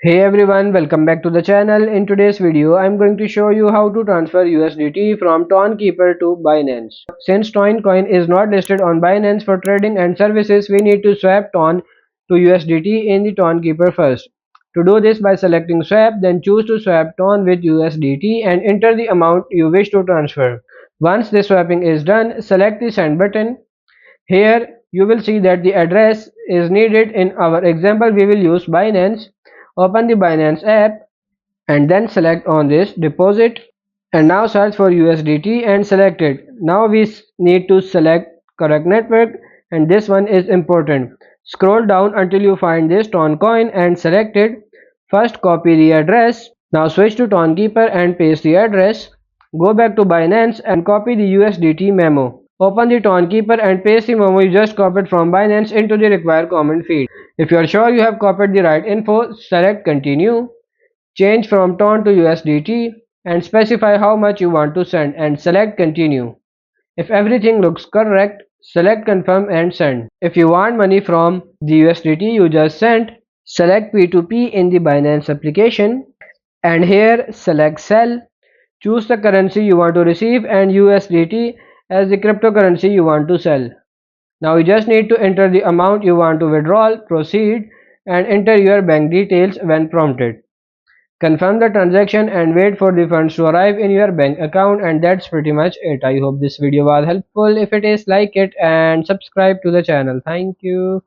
Hey everyone, welcome back to the channel. In today's video, I'm going to show you how to transfer USDT from Tonkeeper to Binance. Since Coin is not listed on Binance for trading and services, we need to swap Ton to USDT in the Tonkeeper first. To do this by selecting swap, then choose to swap Ton with USDT and enter the amount you wish to transfer. Once the swapping is done, select the send button. Here you will see that the address is needed. In our example, we will use Binance. Open the Binance app and then select on this deposit and now search for USDT and select it. Now we need to select correct network and this one is important. Scroll down until you find this Ton coin and select it. First copy the address. Now switch to Tonkeeper and paste the address. Go back to Binance and copy the USDT memo. Open the Tonkeeper and paste the memo you just copied from Binance into the required comment field. If you are sure you have copied the right info, select continue. Change from Ton to USDT and specify how much you want to send and select continue. If everything looks correct, select confirm and send. If you want money from the USDT you just sent, select P2P in the Binance application and here select sell. Choose the currency you want to receive and USDT as the cryptocurrency you want to sell. Now you just need to enter the amount you want to withdraw, proceed and enter your bank details when prompted. Confirm the transaction and wait for the funds to arrive in your bank account, and that's pretty much it. I hope this video was helpful. If it is, like it and subscribe to the channel. Thank you.